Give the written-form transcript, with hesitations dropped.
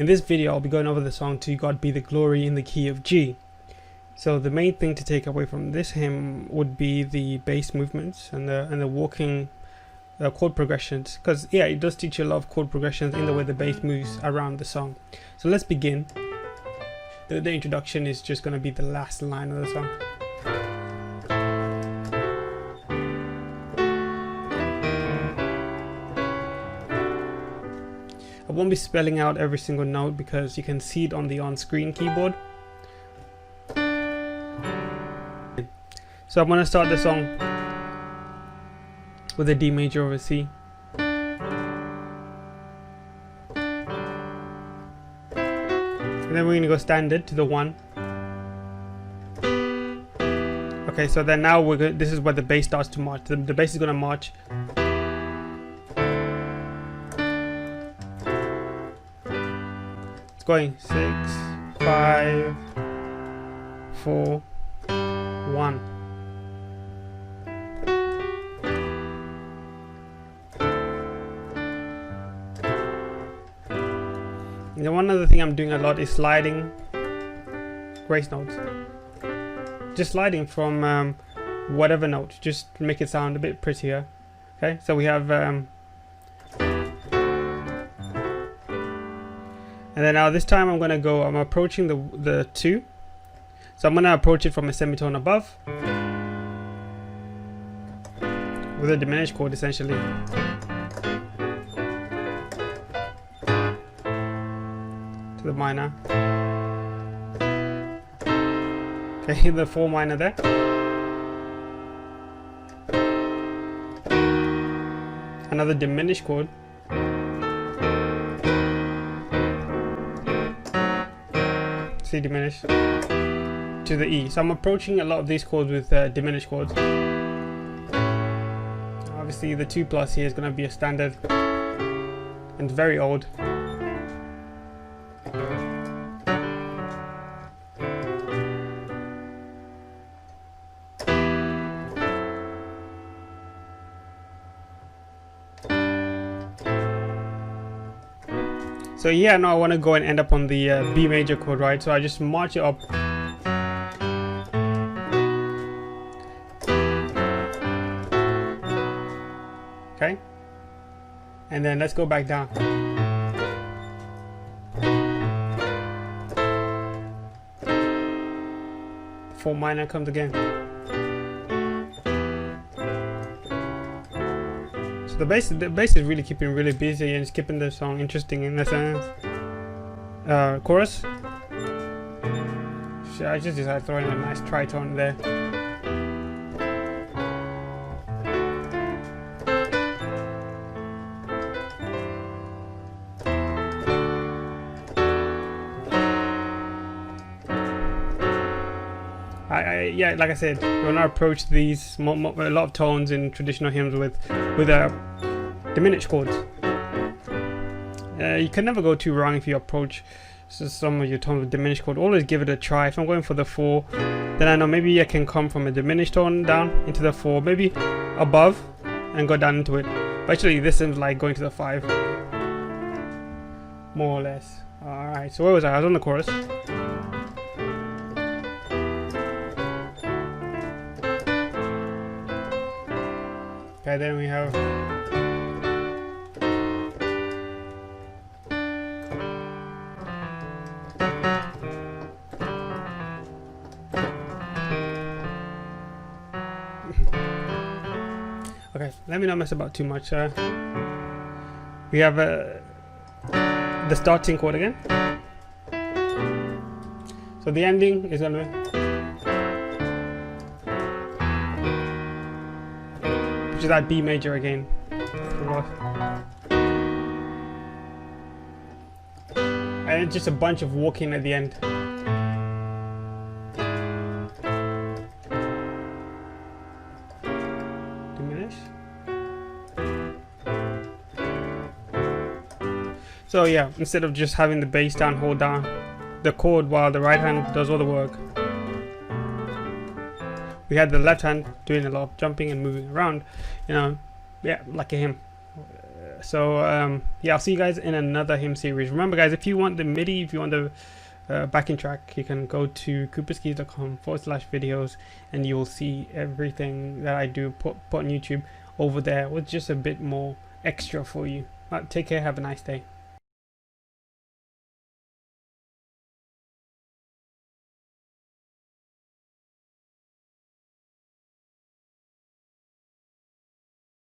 In this video, I'll be going over the song To God Be the Glory in the key of G. So the main thing to take away from this hymn would be the bass movements and the walking chord progressions, because yeah, it does teach you a lot of chord progressions in the way the bass moves around the song. So let's begin. The introduction is just going to be the last line of the song. I won't be spelling out every single note because you can see it on the on-screen keyboard. So I'm going to start the song with a D major over C. And then we're going to go standard to the 1. Okay, so then now this is where the bass starts to march. The bass is going to march. It's going 6, 5, 4, 1. And then one other thing I'm doing a lot is sliding grace notes. Just sliding from whatever note, just to make it sound a bit prettier. Okay, so we have and then now this time I'm approaching the 2. So I'm gonna approach it from a semitone above with a diminished chord essentially. To the minor. Okay, the 4 minor there. Another diminished chord. C diminished. To the E. So I'm approaching a lot of these chords with diminished chords. Obviously the 2+ here is going to be a standard and very old. So yeah, now I want to go and end up on the B major chord, right? So I just march it up. Okay. And then let's go back down. 4 minor comes again. The bass is really keeping really busy and it's keeping the song interesting in a sense. Chorus. I just decided throwing a nice tritone there. Yeah, like I said, when I approach these a lot of tones in traditional hymns with diminished chords. You can never go too wrong if you approach some of your tones with diminished chord. Always give it a try. If I'm going for the 4, then I know maybe I can come from a diminished tone down into the 4, maybe above and go down into it. But actually this seems like going to the 5, more or less. Alright, so where was I? I was on the chorus. Okay, then we have okay, let me not mess about too much. We have the starting chord again. So the ending is gonna be, which is that B major again. And it's just a bunch of walking at the end. Diminish. So yeah, instead of just having the bass down, hold down the chord while the right hand does all the work. We had the left hand doing a lot of jumping and moving around, you know, yeah, like a hymn. So yeah, I'll see you guys in another hymn series. Remember, guys, if you want the MIDI, if you want the backing track, you can go to cooperskeys.com/videos, and you will see everything that I do put on YouTube over there with just a bit more extra for you. Take care, have a nice day.